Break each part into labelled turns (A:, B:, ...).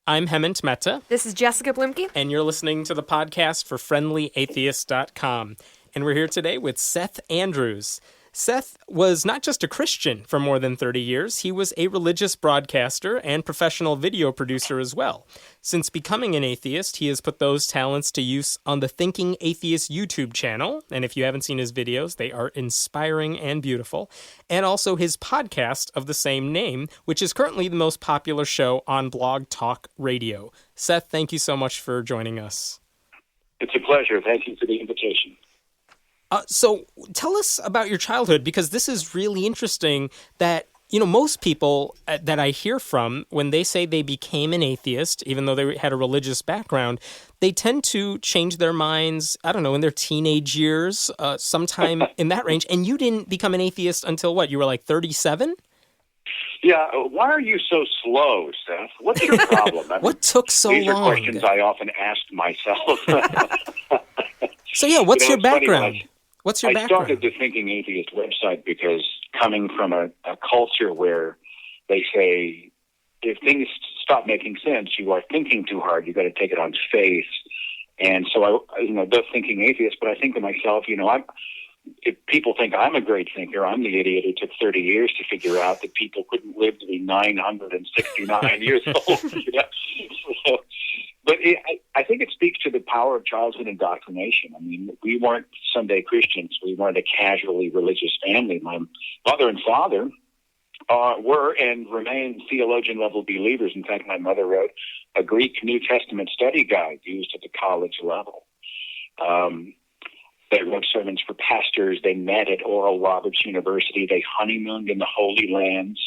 A: I'm Hemant Mehta.
B: This is Jessica Blimke.
A: And you're listening to the podcast for FriendlyAtheist.com. And we're here today with Seth Andrews. Seth was not just a Christian for more than 30 years, he was a religious broadcaster and professional video producer as well. Since becoming an atheist, he has put those talents to use on the Thinking Atheist YouTube channel, and if you haven't seen his videos, they are inspiring and beautiful, and also his podcast of the same name, which is currently the most popular show on Blog Talk Radio. Seth, thank you so much for joining us.
C: It's a pleasure. Thank you for the invitation.
A: So tell us about your childhood, because this is really interesting that, most people that I hear from, when they say they became an atheist, even though they had a religious background, they tend to change their minds, in their teenage years, sometime in that range. And you didn't become an atheist until what? You were like 37?
C: Yeah. Why are you so slow, Seth? What's your problem?
A: What took so long?
C: These are questions I often asked myself.
A: So, what's your background? What's your background?
C: I started the Thinking Atheist website because coming from a culture where they say, if things stop making sense, you are thinking too hard. You've got to take it on faith. And so the Thinking Atheist, but I think to myself, if people think I'm a great thinker, I'm the idiot who took 30 years to figure out that people couldn't live to be 969 years old. But I think it speaks to the power of childhood indoctrination. I mean, we weren't Sunday Christians. We weren't a casually religious family. My mother and father were and remain theologian-level believers. In fact, my mother wrote a Greek New Testament study guide used at the college level. They wrote sermons for pastors. They met at Oral Roberts University. They honeymooned in the Holy Lands.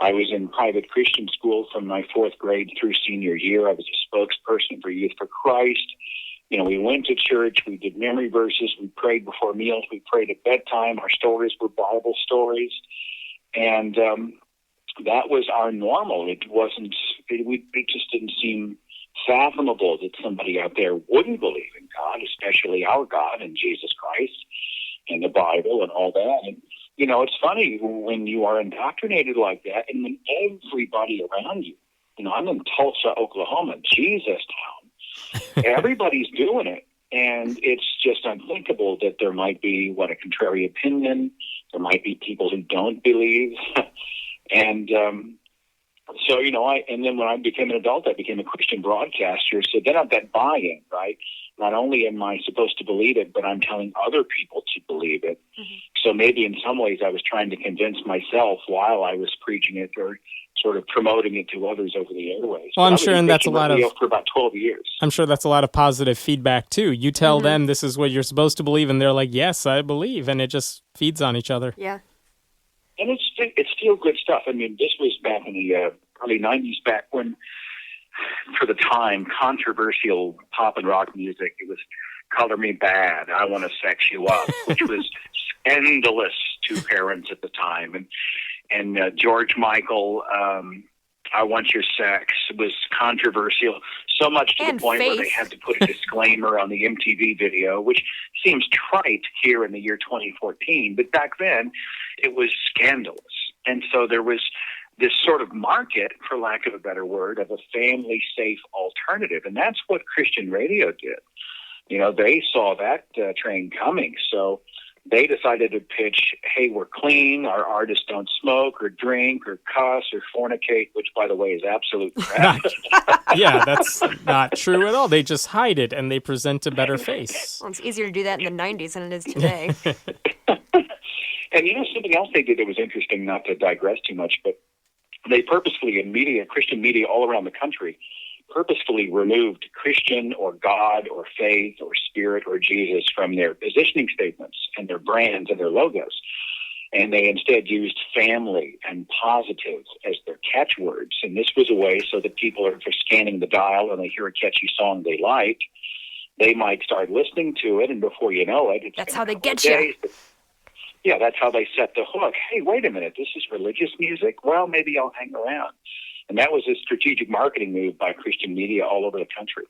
C: I was in private Christian school from my fourth grade through senior year. I was a spokesperson for Youth for Christ. We went to church. We did memory verses. We prayed before meals. We prayed at bedtime. Our stories were Bible stories. And that was our normal. It just didn't seem fathomable that somebody out there wouldn't believe in God, especially our God and Jesus Christ and the Bible and all that. And it's funny when you are indoctrinated like that, and when everybody around you, I'm in Tulsa, Oklahoma, Jesus town, everybody's doing it, and it's just unthinkable that there might be, a contrary opinion, there might be people who don't believe, and and then when I became an adult, I became a Christian broadcaster, so then I've got buy-in, right? Not only am I supposed to believe it, but I'm telling other people to believe it. Mm-hmm. So maybe in some ways I was trying to convince myself while I was preaching it or sort of promoting it to others over the airways.
A: Well, I'm sure, and that's a lot of
C: for about 12 years.
A: I'm sure that's a lot of positive feedback too. You tell them this is what you're supposed to believe, and they're like, "Yes, I believe," and it just feeds on each other.
B: Yeah,
C: and it's still good stuff. I mean, this was back in the early '90s, back when, for the time, controversial pop and rock music. It was "Color Me Bad," "I Want to Sex You Up," which was scandalous to parents at the time, and George Michael, "I Want Your Sex" was controversial, so much to the point where they had to put a disclaimer on the MTV video, which seems trite here in the year 2014, but back then it was scandalous. And so there was this sort of market, for lack of a better word, of a family-safe alternative. And that's what Christian radio did. They saw that train coming. So they decided to pitch, hey, we're clean, our artists don't smoke or drink or cuss or fornicate, which, by the way, is absolute crap.
A: Yeah, that's not true at all. They just hide it and they present a better face.
B: Well, it's easier to do that in the 90s than it is today.
C: And something else they did that was interesting, not to digress too much, but they purposefully, in media, Christian media all around the country, purposefully removed Christian or God or faith or spirit or Jesus from their positioning statements and their brands and their logos. And they instead used family and positive as their catchwords. And this was a way so that people are scanning the dial and they hear a catchy song they like. They might start listening to it, and before you know it,
B: that's how they get you.
C: Yeah, that's how they set the hook. Hey, wait a minute, this is religious music? Well, maybe I'll hang around. And that was a strategic marketing move by Christian media all over the country.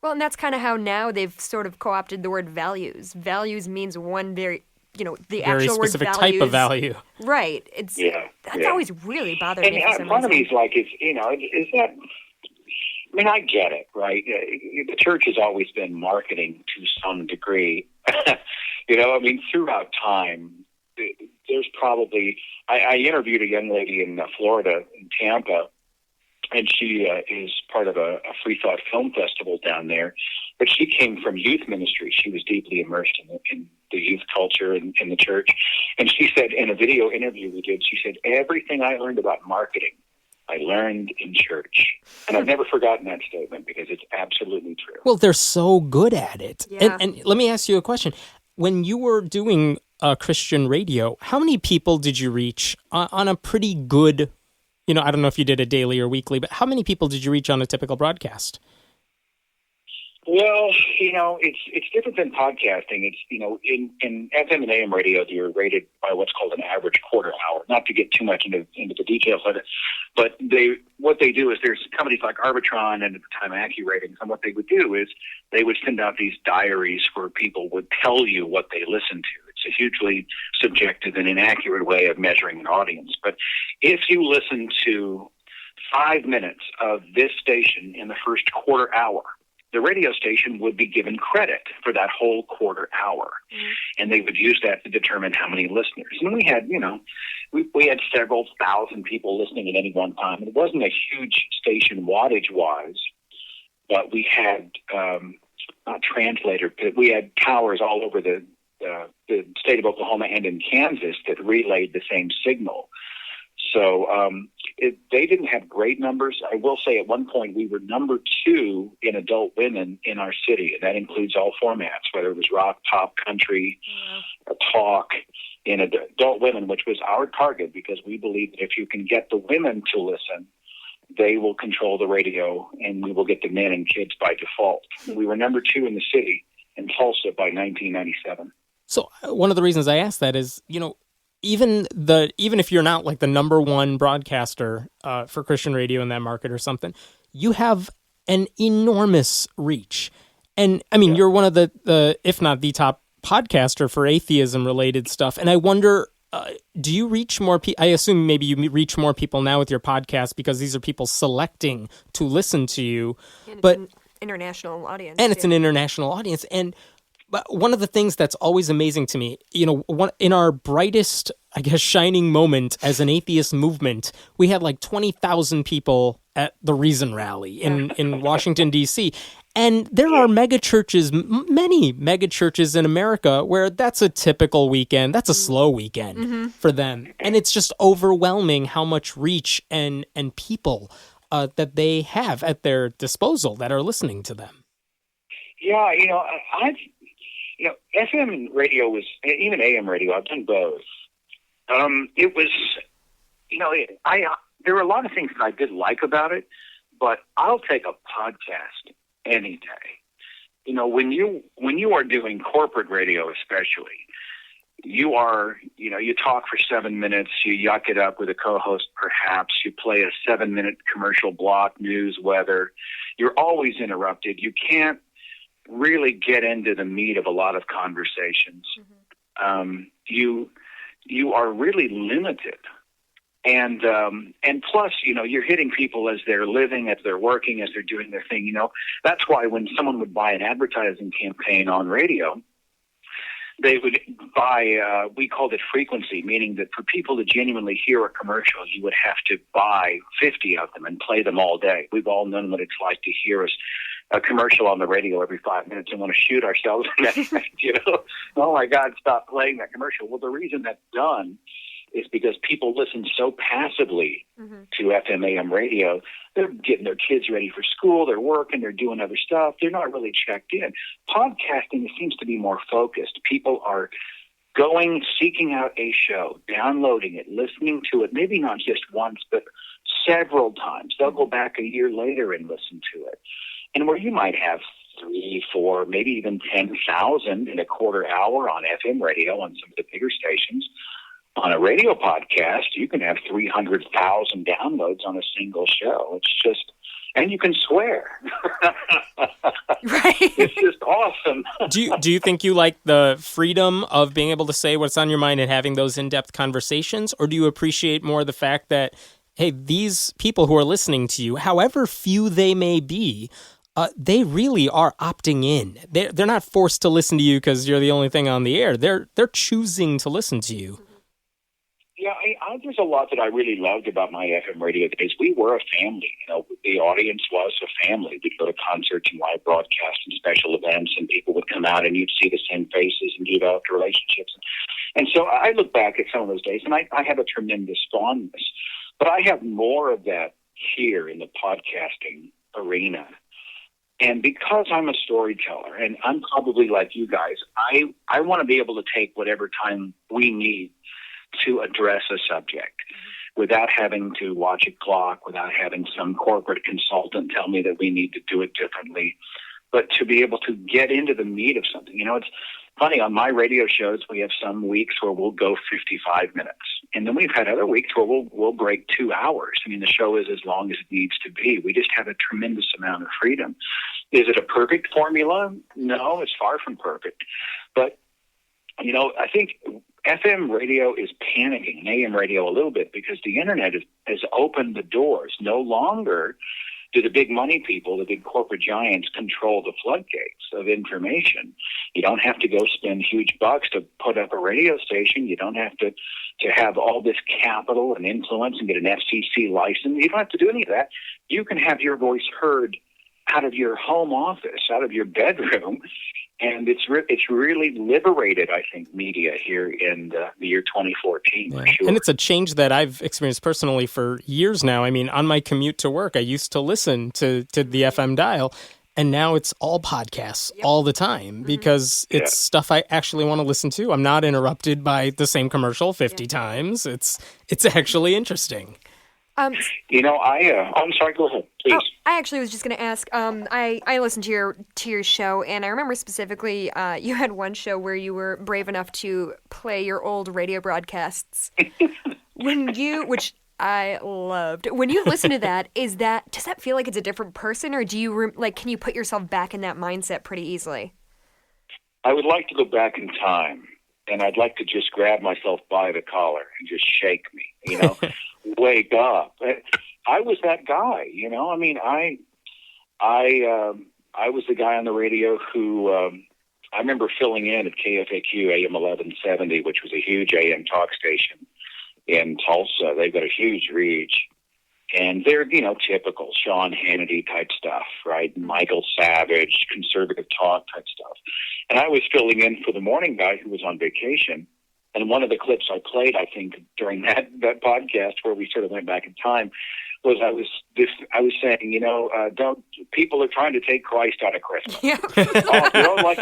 B: Well, and that's kind of how now they've sort of co-opted the word values. Values means one very, the
A: very
B: actual word
A: specific
B: values.
A: type of value.
B: Right. That's always really bothered me.
C: And part of me is like, is that I mean, I get it, right? The church has always been marketing to some degree. I mean, throughout time, there's probably, I interviewed a young lady in Florida, in Tampa, and she is part of a Free Thought Film Festival down there. But she came from youth ministry. She was deeply immersed in the youth culture in the church. And she said in a video interview we did, she said, everything I learned about marketing, I learned in church. And I've never forgotten that statement because it's absolutely true.
A: Well, they're so good at it.
B: Yeah.
A: And let me ask you a question. When you were doing Christian radio, how many people did you reach on a pretty good, I don't know if you did it daily or weekly, but how many people did you reach on a typical broadcast?
C: Well, it's different than podcasting. It's, in FM and AM radio, you're rated by what's called an average quarter hour. Not to get too much into the details of it, but what they do is there's companies like Arbitron and at the time AccuRatings, and what they would do is they would send out these diaries where people would tell you what they listened to. It's a hugely subjective and inaccurate way of measuring an audience. But if you listen to 5 minutes of this station in the first quarter hour, the radio station would be given credit for that whole quarter hour. Mm-hmm. And they would use that to determine how many listeners. And we had, we had several thousand people listening at any one time. It wasn't a huge station wattage-wise, but we had, not translator, but we had towers all over the state of Oklahoma and in Kansas that relayed the same signal. So they didn't have great numbers. I will say at one point we were number 2 in adult women in our city, and that includes all formats, whether it was rock, pop, country, talk, in adult women, which was our target because we believe that if you can get the women to listen, they will control the radio and we will get the men and kids by default. We were number 2 in the city in Tulsa by 1997.
A: So one of the reasons I asked that is, even if you're not like the number 1 broadcaster for Christian radio in that market or something, you have an enormous reach. And I mean, you're one of the if not the top podcaster for atheism related stuff. And I wonder, do you reach more people? I assume maybe you reach more people now with your podcast because these are people selecting to listen to you.
B: And
A: but
B: it's an international audience.
A: And it's an international audience. But one of the things that's always amazing to me, in our brightest, I guess, shining moment as an atheist movement, we had like 20,000 people at the Reason Rally in Washington, D.C. And there are mega churches, many mega churches in America where that's a typical weekend. That's a slow weekend for them. And it's just overwhelming how much reach and people that they have at their disposal that are listening to them.
C: Yeah, FM radio was, even AM radio, I've done both. It was, there were a lot of things that I did like about it, but I'll take a podcast any day. When you are doing corporate radio especially, you talk for 7 minutes, you yuck it up with a co-host perhaps, you play a 7-minute commercial block, news, weather. You're always interrupted. You can't really get into the meat of a lot of conversations. You are really limited, and plus, you're hitting people as they're living, as they're working, as they're doing their thing. That's why when someone would buy an advertising campaign on radio, they would buy, we called it frequency, meaning that for people to genuinely hear a commercial, you would have to buy 50 of them and play them all day. We've all known what it's like to hear a commercial on the radio every 5 minutes and want to shoot ourselves in that face, Oh my God, stop playing that commercial. Well, the reason that's done is because people listen so passively to FM AM radio. They're getting their kids ready for school, they're working, they're doing other stuff. They're not really checked in. Podcasting seems to be more focused. People are seeking out a show, downloading it, listening to it, maybe not just once, but several times. They'll go back a year later and listen to it. And where you might have 3, 4, maybe even 10,000 in a quarter hour on FM radio on some of the bigger stations, on a radio podcast, you can have 300,000 downloads on a single show. It's just, and you can swear.
B: Right.
C: It's just awesome.
A: Do you think you like the freedom of being able to say what's on your mind and having those in-depth conversations, or do you appreciate more the fact that hey, these people who are listening to you, however few they may be, they really are opting in. They're not forced to listen to you because you're the only thing on the air. They're choosing to listen to you.
C: Yeah, there's a lot that I really loved about my FM radio days. We were a family. The audience was a family. We'd go to concerts and live broadcasts and special events, and people would come out, and you'd see the same faces and develop relationships. And so I look back at some of those days, and I have a tremendous fondness. But I have more of that here in the podcasting arena. And because I'm a storyteller, and I'm probably like you guys, I want to be able to take whatever time we need to address a subject without having to watch a clock, without having some corporate consultant tell me that we need to do it differently, but to be able to get into the meat of something. It's funny, on my radio shows, we have some weeks where we'll go 55 minutes. And then we've had other weeks where we'll break 2 hours. I mean, the show is as long as it needs to be. We just have a tremendous amount of freedom. Is it a perfect formula? No, it's far from perfect. But, I think FM radio is panicking, and AM radio a little bit, because the internet has opened the doors. No longer do the big money people, the big corporate giants, control the floodgates of information. You don't have to go spend huge bucks to put up a radio station. You don't have to have all this capital and influence and get an FCC license. You don't have to do any of that. You can have your voice heard out of your home office, out of your bedroom. And it's really liberated, I think, media here in the year 2014.
A: Yeah.
C: For sure.
A: And it's a change that I've experienced personally for years now. I mean, on my commute to work, I used to listen to the FM dial, and now it's all podcasts all the time because it's stuff I actually want to listen to. I'm not interrupted by the same commercial 50 times. It's actually interesting.
C: I'm sorry, go ahead, please.
B: I actually was just going to ask, I listened to your show, and I remember specifically you had one show where you were brave enough to play your old radio broadcasts. Which I loved. When you listen to that, does that feel like it's a different person, or do you can you put yourself back in that mindset pretty easily?
C: I would like to go back in time, and I'd like to just grab myself by the collar and just shake me, wake up. I was that guy, I mean, I was the guy on the radio who, I remember filling in at KFAQ AM 1170, which was a huge AM talk station in Tulsa. They've got a huge reach, and they're, typical Sean Hannity type stuff, right? Michael Savage, conservative talk type stuff. And I was filling in for the morning guy who was on vacation. And one of the clips I played, I think, during that podcast where we sort of went back in time, was I was saying, don't people are trying to take Christ out of Christmas.
B: Yeah.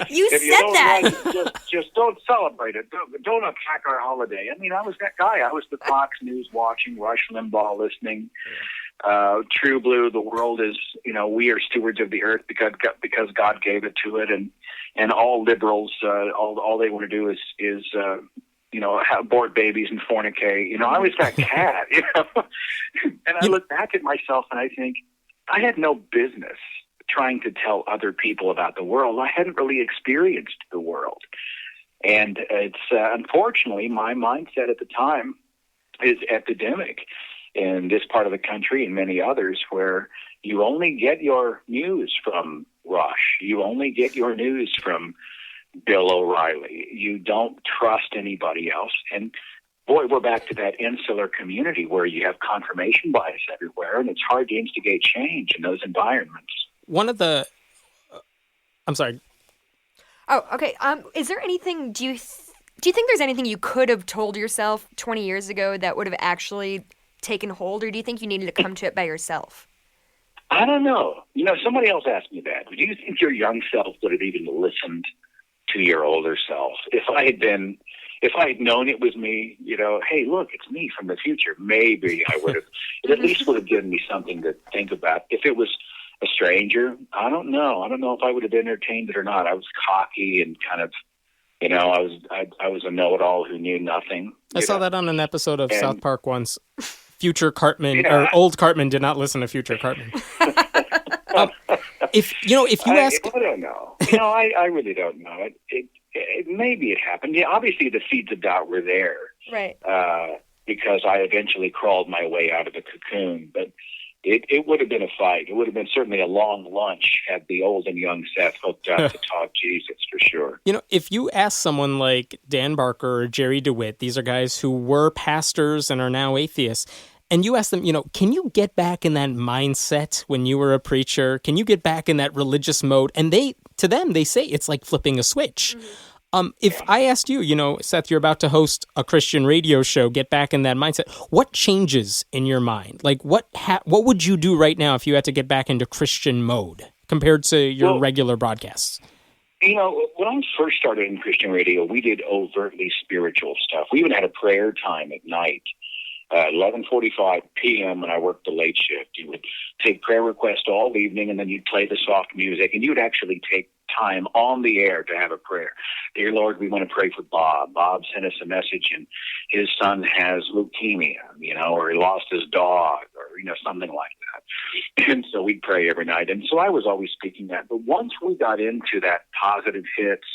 C: You
B: said that.
C: Just don't celebrate it. Don't attack our holiday. I mean, I was that guy. I was the Fox News watching, Rush Limbaugh listening. True Blue, the world is, we are stewards of the earth because God gave it to it, and all liberals, all they want to do is abort babies and fornicate. I was that cat, And I look back at myself and I think I had no business trying to tell other people about the world. I hadn't really experienced the world. And it's unfortunately my mindset at the time is epidemic in this part of the country and many others, where you only get your news from Rush. You only get your news from Bill O'Reilly. You don't trust anybody else. And boy, we're back to that insular community where you have confirmation bias everywhere, and it's hard to instigate change in those environments.
A: I'm sorry.
B: Oh, okay. Is there anything, do you think there's anything you could have told yourself 20 years ago that would have actually taken hold, or do you think you needed to come to it by yourself?
C: I don't know. Somebody else asked me that. Do you think your young self would have even listened to your older self? If I had known it was me, hey, look, it's me from the future, maybe I would have, it at least would have given me something to think about. If it was a stranger, I don't know. I don't know if I would have entertained it or not. I was cocky and kind of, I was a know-it-all who knew nothing.
A: I saw that on an episode of South Park once. Future Cartman, or old Cartman did not listen to Future Cartman. If you ask...
C: I don't know. I really don't know. It maybe it happened. Yeah, obviously the seeds of doubt were there.
B: Right.
C: because I eventually crawled my way out of the cocoon. But it would have been a fight. It would have been certainly a long lunch had the old and young Seth hooked up to talk Jesus, for sure.
A: If you ask someone like Dan Barker or Jerry DeWitt, these are guys who were pastors and are now atheists, and you ask them, can you get back in that mindset when you were a preacher? Can you get back in that religious mode? And to them, they say it's like flipping a switch. If I asked you, Seth, you're about to host a Christian radio show, get back in that mindset. What changes in your mind? Like, what would you do right now if you had to get back into Christian mode compared to your regular broadcasts?
C: When I first started in Christian radio, we did overtly spiritual stuff. We even had a prayer time at night. 11:45 p.m. when I worked the late shift. You would take prayer requests all evening, and then you'd play the soft music, and you'd actually take time on the air to have a prayer. Dear Lord, we want to pray for Bob. Bob sent us a message, and his son has leukemia, or he lost his dog, or, something like that. And so we'd pray every night. And so I was always speaking that. But once we got into that positive hits,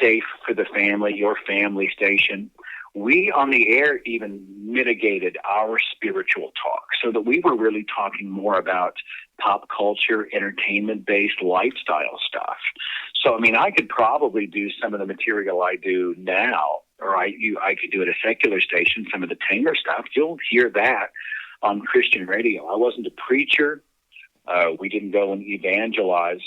C: safe for the family, your family station, we on the air even mitigated our spiritual talk so that we were really talking more about pop culture, entertainment-based lifestyle stuff. So, I could probably do some of the material I do now, or I could do at a secular station, some of the tamer stuff. You'll hear that on Christian radio. I wasn't a preacher. We didn't go and evangelize.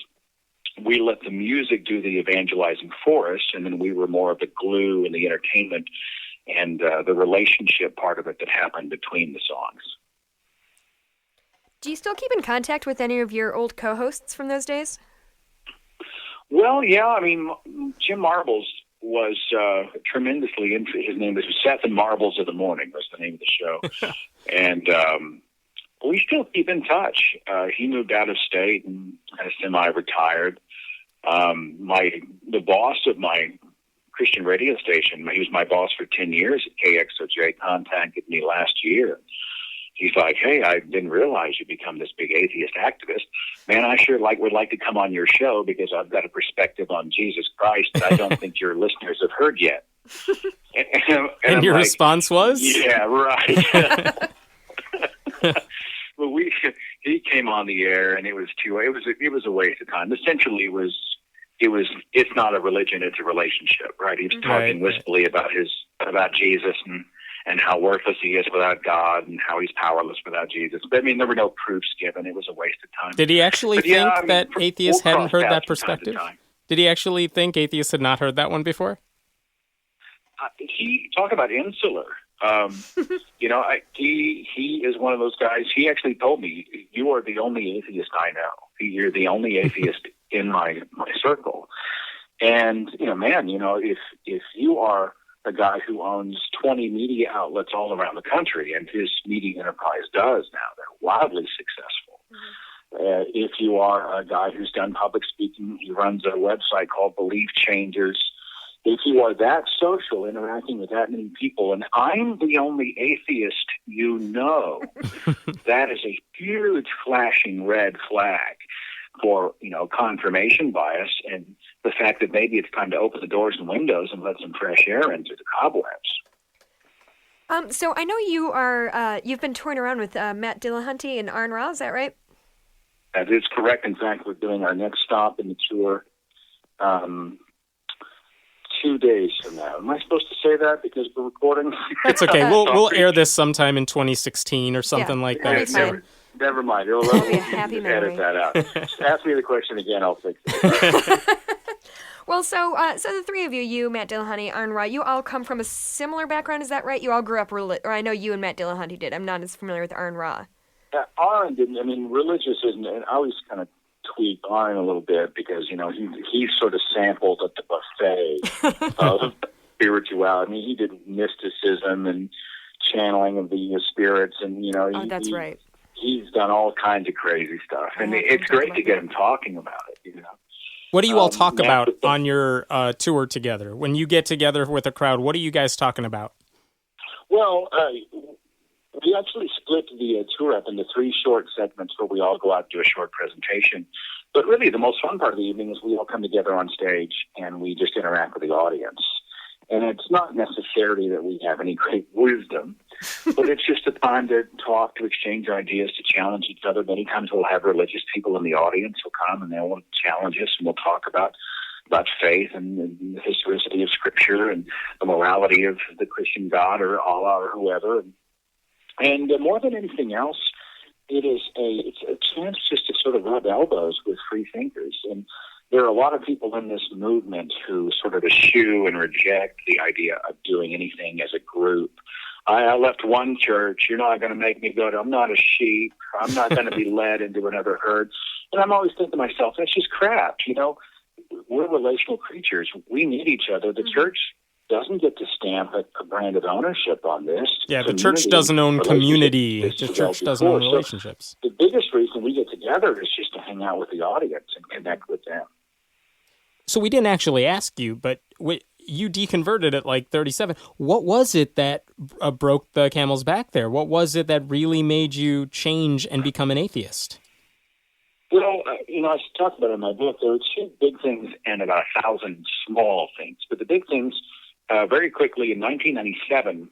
C: We let the music do the evangelizing for us, and then we were more of the glue and the entertainment and the relationship part of it that happened between the songs.
B: Do you still keep in contact with any of your old co-hosts from those days?
C: Well, yeah. Jim Marbles was tremendously his name was Seth and Marbles of the Morning was the name of the show. And we still keep in touch. He moved out of state and kind of semi-retired. The boss of my Christian radio station, he was my boss for 10 years at KXOJ, contacted me last year. He's like, hey, I didn't realize you'd become this big atheist activist. Man, I sure would like to come on your show because I've got a perspective on Jesus Christ that I don't think your listeners have heard yet.
A: And your response was?
C: Yeah, right. Well, he came on the air, and it was a waste of time. Essentially, it's not a religion, it's a relationship, right? He was talking wistfully about Jesus and how worthless he is without God and how he's powerless without Jesus. But there were no proofs given. It was a waste of time.
A: Did he actually think that atheists hadn't heard that perspective? Did he actually think atheists had not heard that one before?
C: He talked about insular. He is one of those guys. He actually told me, you are the only atheist I know. You're the only atheist in my circle. And, if you are a guy who owns 20 media outlets all around the country, and his media enterprise does now, they're wildly successful. If you are a guy who's done public speaking, he runs a website called Belief Changers. If you are that social, interacting with that many people, and I'm the only atheist that is a huge flashing red flag for, confirmation bias and the fact that maybe it's time to open the doors and windows and let some fresh air in through the cobwebs.
B: So I know you've been touring around with Matt Dillahunty and Arn Ra, is that right?
C: That is correct. In fact, we're doing our next stop in the tour 2 days from now. Am I supposed to say that because we're recording?
A: That's okay. We'll air this sometime in 2016 or something like that.
C: Never mind. It'll
B: be a happy memory.
C: Edit that out. Just ask me the question again. I'll fix it.
B: Well, so the three of you, Matt Dillahunty, Arn Ra, you all come from a similar background. Is that right? You all grew up or I know you and Matt Dillahunty did. I'm not as familiar with Arn Ra.
C: Arn didn't. Religious isn't. And I always kind of tweak Arn a little bit because he sort of sampled at the buffet of spirituality. He did mysticism and channeling of the spirits, and
B: that's right.
C: He's done all kinds of crazy stuff, and it's great to get him talking about it.
A: What do you all talk about on your tour together? When you get together with a crowd, what are you guys talking about?
C: Well, we actually split the tour up into 3 short segments where we all go out and do a short presentation. But really, the most fun part of the evening is we all come together on stage and we just interact with the audience. And it's not necessarily that we have any great wisdom, but it's just a time to talk, to exchange ideas, to challenge each other. Many times we'll have religious people in the audience who'll come and they'll challenge us, and we'll talk about faith and the historicity of Scripture and the morality of the Christian God or Allah or whoever. And more than anything else, it's a chance just to sort of rub elbows with free thinkers. And there are a lot of people in this movement who sort of eschew and reject the idea of doing anything as a group. I left one church. You're not going to make me go to, I'm not a sheep. I'm not going to be led into another herd. And I'm always thinking to myself, that's just crap. We're relational creatures. We need each other. The church doesn't get to stamp a brand of ownership on this.
A: Yeah, the church doesn't own community. The church doesn't own relationships.
C: So the biggest reason we get together is just to hang out with the audience and connect with them.
A: So we didn't actually ask you, but you deconverted at like 37. What was it that broke the camel's back there? What was it that really made you change and become an atheist?
C: Well, I talked about it in my book. There were two big things and about 1,000 small things. But the big things, very quickly, in 1997,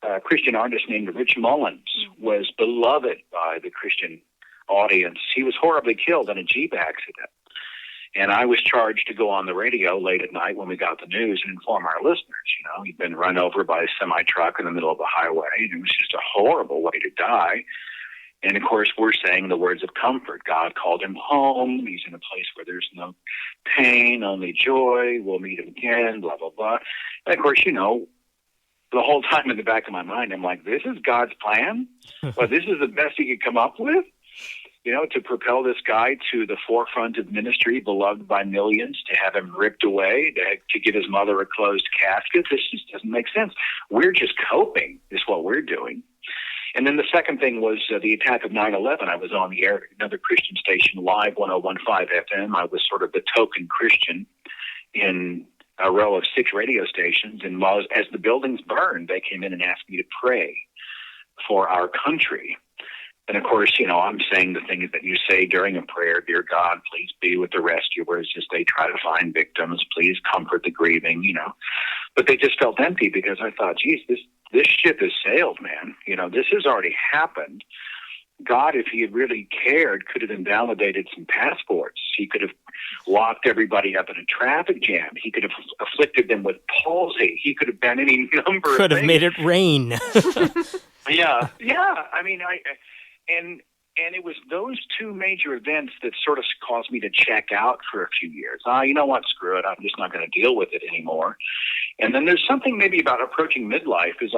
C: a Christian artist named Rich Mullins was beloved by the Christian audience. He was horribly killed in a Jeep accident. And I was charged to go on the radio late at night when we got the news and inform our listeners. He'd been run over by a semi-truck in the middle of the highway. And it was just a horrible way to die. And, of course, we're saying the words of comfort. God called him home. He's in a place where there's no pain, only joy. We'll meet him again, blah, blah, blah. And, of course, the whole time in the back of my mind, I'm like, this is God's plan? Well, this is the best he could come up with? To propel this guy to the forefront of ministry, beloved by millions, to have him ripped away, to give his mother a closed casket. This just doesn't make sense. We're just coping is what we're doing. And then the second thing was the attack of 9/11. I was on the air at another Christian station, Live 101.5 FM. I was sort of the token Christian in a row of 6 radio stations. And as the buildings burned, they came in and asked me to pray for our country. And, of course, I'm saying the things that you say during a prayer. Dear God, please be with the rescuers as they try to find victims. Please comfort the grieving, But they just felt empty because I thought, geez, this ship has sailed, man. This has already happened. God, if he had really cared, could have invalidated some passports. He could have locked everybody up in a traffic jam. He could have afflicted them with palsy. He could have done any number of things.
A: Could have made it rain.
C: Yeah. I mean, And it was those two major events that sort of caused me to check out for a few years. You know what? Screw it. I'm just not going to deal with it anymore. And then there's something maybe about approaching midlife as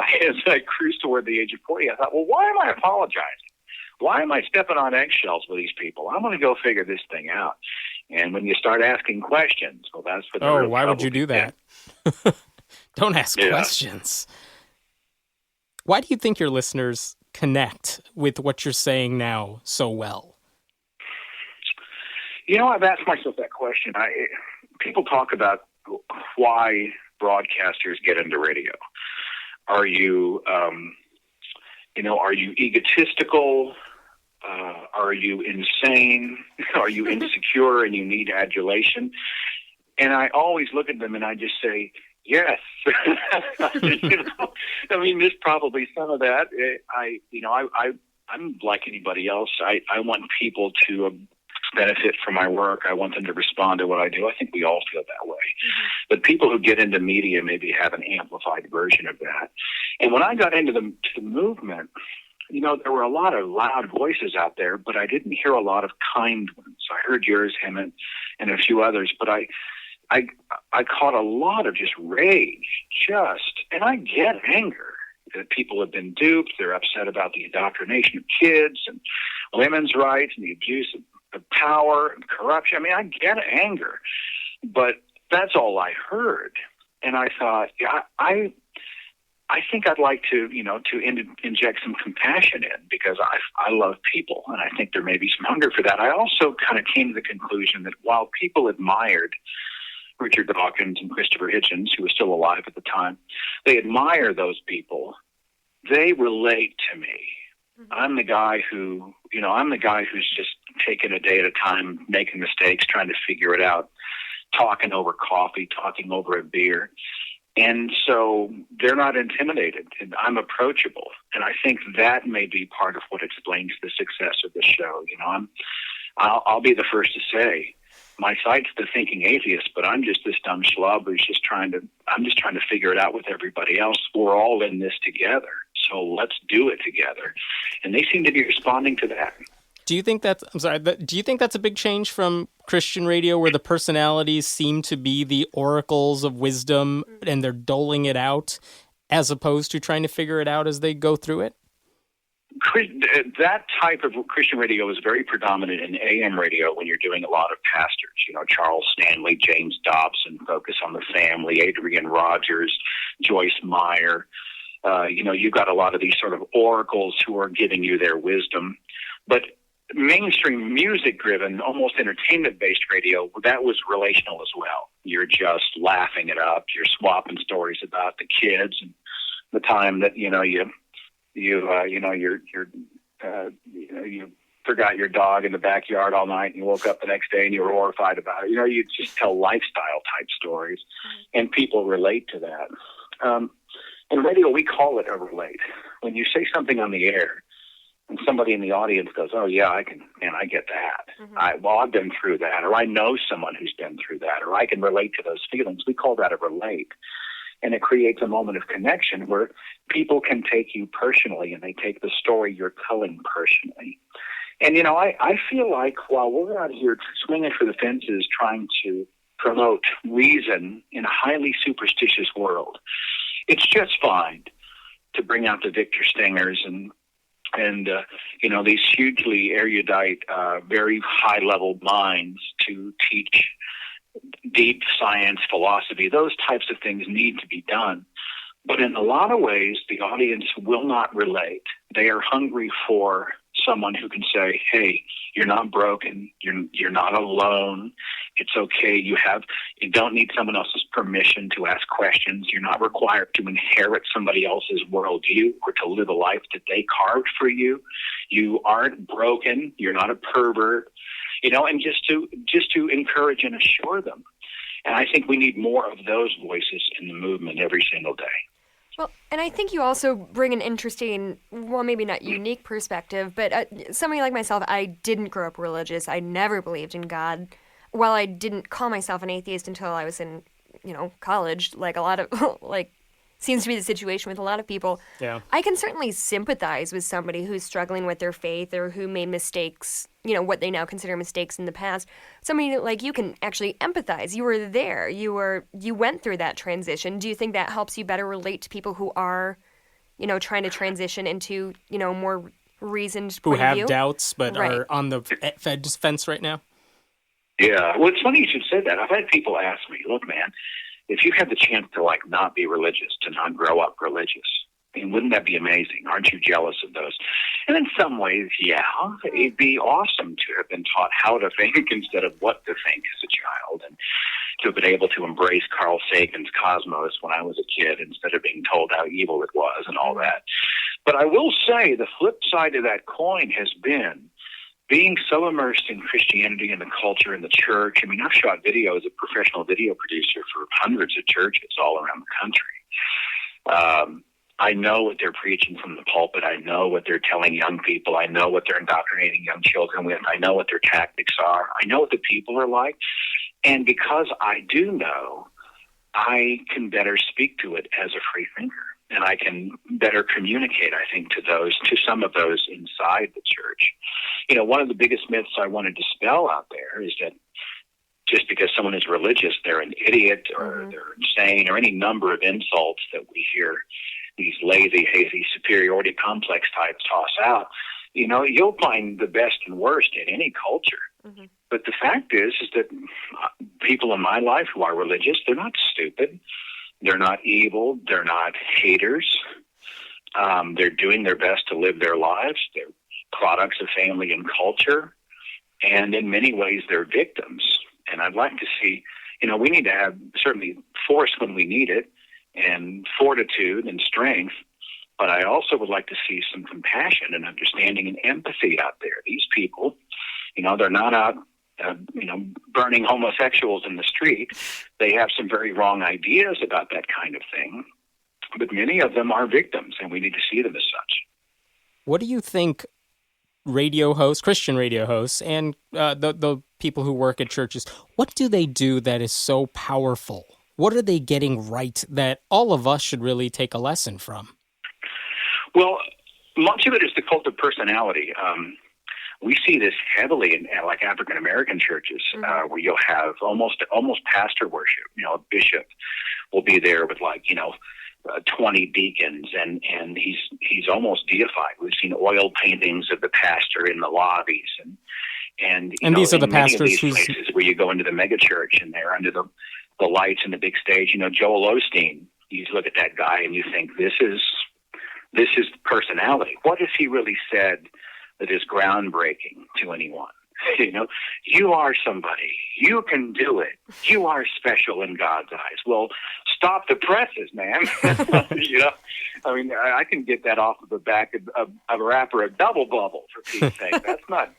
C: I cruised toward the age of 40. I thought, well, why am I apologizing? Why am I stepping on eggshells with these people? I'm going to go figure this thing out. And when you start asking questions, well, that's what.
A: Why would you do that? Don't ask questions. Why do you think your listeners connect with what you're saying now so well?
C: I've asked myself that question. People talk about why broadcasters get into radio. Are you egotistical? Are you insane? Are you insecure and you need adulation? And I always look at them and I just say, yes. There's probably some of that. I'm like anybody else. I want people to benefit from my work. I want them to respond to what I do. I think we all feel that way. Mm-hmm. But people who get into media maybe have an amplified version of that. And when I got into the movement, there were a lot of loud voices out there, but I didn't hear a lot of kind ones. I heard yours, Hemant, and a few others, but I caught a lot of just rage, and I get anger that people have been duped. They're upset about the indoctrination of kids and women's rights and the abuse of power and corruption. I mean, I get anger, but that's all I heard. And I thought, I think I'd like to inject some compassion in because I love people, and I think there may be some hunger for that. I also kind of came to the conclusion that while people admired Richard Dawkins and Christopher Hitchens, who was still alive at the time, they admire those people. They relate to me. Mm-hmm. I'm the guy who's just taking a day at a time, making mistakes, trying to figure it out, talking over coffee, talking over a beer. And so they're not intimidated, and I'm approachable. And I think that may be part of what explains the success of the show. I'll be the first to say, my site's the Thinking Atheist, but I'm just this dumb schlub who's I'm just trying to figure it out with everybody else. We're all in this together, so let's do it together. And they seem to be responding to that.
A: Do you think that's a big change from Christian radio, where the personalities seem to be the oracles of wisdom and they're doling it out, as opposed to trying to figure it out as they go through it?
C: That type of Christian radio is very predominant in AM radio when you're doing a lot of pastors. Charles Stanley, James Dobson, Focus on the Family, Adrian Rogers, Joyce Meyer. You've got a lot of these sort of oracles who are giving you their wisdom. But mainstream music-driven, almost entertainment-based radio, that was relational as well. You're just laughing it up. You're swapping stories about the kids and the time that you forgot your dog in the backyard all night and you woke up the next day and you were horrified about it. You just tell lifestyle type stories, and people relate to that. In radio, we call it a relate. When you say something on the air, and somebody in the audience goes, "Oh yeah, I get that.
B: Mm-hmm.
C: I've been through that," or "I know someone who's been through that," or "I can relate to those feelings." We call that a relate, and it creates a moment of connection where people can take you personally, and they take the story you're telling personally. And I feel like while we're out here swinging for the fences, trying to promote reason in a highly superstitious world, it's just fine to bring out the Victor Stingers and these hugely erudite, very high-level minds to teach deep science, philosophy. Those types of things need to be done. But in a lot of ways, the audience will not relate. They are hungry for someone who can say, "Hey, you're not broken. You're not alone. It's okay. You don't need someone else's permission to ask questions. You're not required to inherit somebody else's worldview or to live a life that they carved for you. You aren't broken. You're not a pervert." And just to encourage and assure them. And I think we need more of those voices in the movement every single day.
B: Well, and I think you also bring an interesting, well, maybe not unique perspective, but somebody like myself, I didn't grow up religious. I never believed in God. While I didn't call myself an atheist until I was in, college, like a lot of, seems to be the situation with a lot of people.
A: Yeah.
B: I can certainly sympathize with somebody who's struggling with their faith or who made mistakes, what they now consider mistakes in the past. Somebody like you can actually empathize. You were there. You went through that transition. Do you think that helps you better relate to people who are, trying to transition into, more reasoned point of view?
A: Who have doubts but
B: Right.
A: are on the fence right now?
C: Yeah. Well, it's funny you should say that. I've had people ask me, "Look, man, if you had the chance to not be religious, to not grow up religious, wouldn't that be amazing? Aren't you jealous of those?" And in some ways, yeah, it'd be awesome to have been taught how to think instead of what to think as a child, and to have been able to embrace Carl Sagan's cosmos when I was a kid instead of being told how evil it was and all that. But I will say the flip side of that coin has been being so immersed in Christianity and the culture and the church. I've shot video as a professional video producer for hundreds of churches all around the country. I know what they're preaching from the pulpit. I know what they're telling young people. I know what they're indoctrinating young children with. I know what their tactics are. I know what the people are like. And because I do know, I can better speak to it as a free thinker. And I can better communicate, I think, to some of those inside the church. One of the biggest myths I want to dispel out there is that just because someone is religious, they're an idiot or they're insane, or any number of insults that we hear these lazy, hazy, superiority complex types toss out. You'll find the best and worst in any culture. Mm-hmm. But the fact is that people in my life who are religious, they're not stupid. They're not evil. They're not haters. They're doing their best to live their lives. They're products of family and culture. And in many ways, they're victims. And I'd like to see, we need to have certainly force when we need it, and fortitude and strength. But I also would like to see some compassion and understanding and empathy out there. These people, they're not out burning homosexuals in the street. They have some very wrong ideas about that kind of thing, but many of them are victims, and we need to see them as such.
A: What do you think radio hosts, Christian radio hosts, and the people who work at churches, what do they do that is so powerful? What are they getting right that all of us should really take a lesson from?
C: Well, much of it is the cult of personality. We see this heavily in like African American churches, where you'll have almost pastor worship. A bishop will be there with 20 deacons, and he's almost deified. We've seen oil paintings of the pastor in the lobbies, and
A: these are the pastors
C: whose places where you go into the mega church and they're under the lights and the big stage. Joel Osteen. You look at that guy and you think this is personality. What has he really said that is groundbreaking to anyone? You are somebody. You can do it. You are special in God's eyes. Well, stop the presses, man. I can get that off of the back of a rapper, a double bubble, for Pete's sake. That's not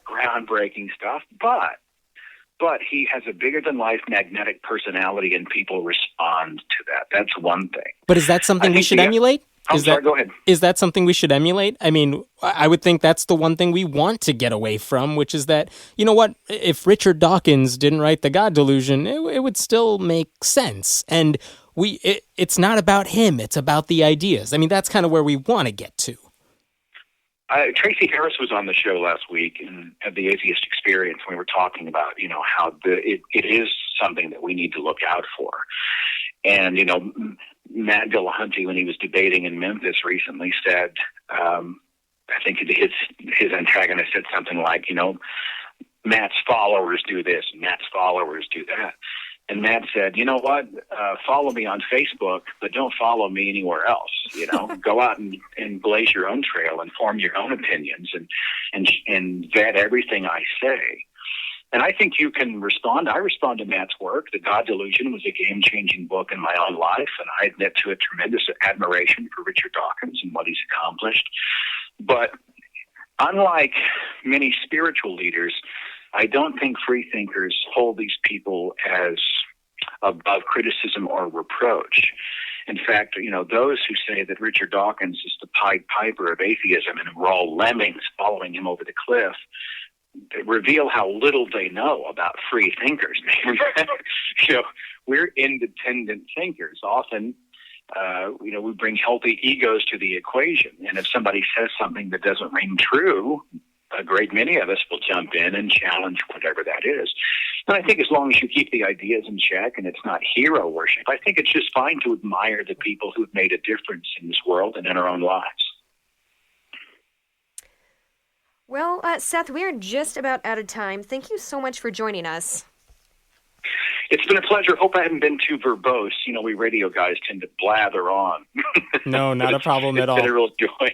C: groundbreaking stuff, but he has a bigger-than-life magnetic personality, and people respond to that. That's one thing.
A: But is that something we should emulate?
C: Go ahead.
A: Is that something we should emulate? I mean, I would think that's the one thing we want to get away from, which is that, if Richard Dawkins didn't write The God Delusion, it would still make sense. And it's not about him, it's about the ideas. I mean, that's kind of where we want to get to.
C: Tracy Harris was on the show last week at the Atheist Experience. We were talking about, how it is something that we need to look out for. And, Matt Dillahunty, when he was debating in Memphis recently, said, I think his antagonist said something like, Matt's followers do this, Matt's followers do that. And Matt said, you know what, follow me on Facebook, but don't follow me anywhere else. Go out and blaze your own trail and form your own opinions and vet everything I say. And I think you can respond. I respond to Matt's work. The God Delusion was a game-changing book in my own life, and I admit to a tremendous admiration for Richard Dawkins and what he's accomplished. But unlike many spiritual leaders, I don't think free thinkers hold these people as above criticism or reproach. In fact, those who say that Richard Dawkins is the Pied Piper of atheism and we're all lemmings following him over the cliff, they reveal how little they know about free thinkers. We're independent thinkers. Often, we bring healthy egos to the equation. And if somebody says something that doesn't ring true, a great many of us will jump in and challenge whatever that is. And I think as long as you keep the ideas in check and it's not hero worship, I think it's just fine to admire the people who've made a difference in this world and in our own lives.
B: Well, Seth, we are just about out of time. Thank you so much for joining us.
C: It's been a pleasure. Hope I haven't been too verbose. We radio guys tend to blather on.
A: No, not a problem at all.
C: It's been a real joy.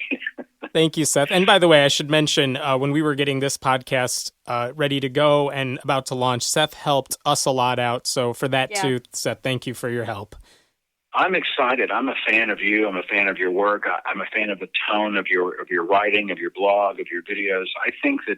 A: Thank you, Seth. And by the way, I should mention, when we were getting this podcast ready to go and about to launch, Seth helped us a lot out. So for that too, Seth, thank you for your help.
C: I'm excited. I'm a fan of you. I'm a fan of your work. I'm a fan of the tone of your writing, of your blog, of your videos. I think that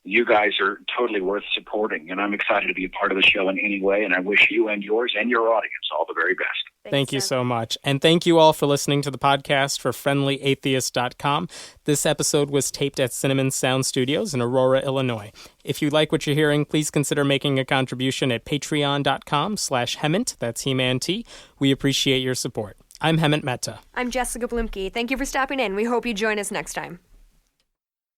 C: you guys are totally worth supporting, and I'm excited to be a part of the show in any way, and I wish you and yours and your audience all the very best.
A: Thank you so much. And thank you all for listening to the podcast for FriendlyAtheist.com. This episode was taped at Cinnamon Sound Studios in Aurora, Illinois. If you like what you're hearing, please consider making a contribution at patreon.com/Hemant. That's He-Man T. We appreciate your support. I'm Hemant Mehta.
B: I'm Jessica Blumke. Thank you for stopping in. We hope you join us next time.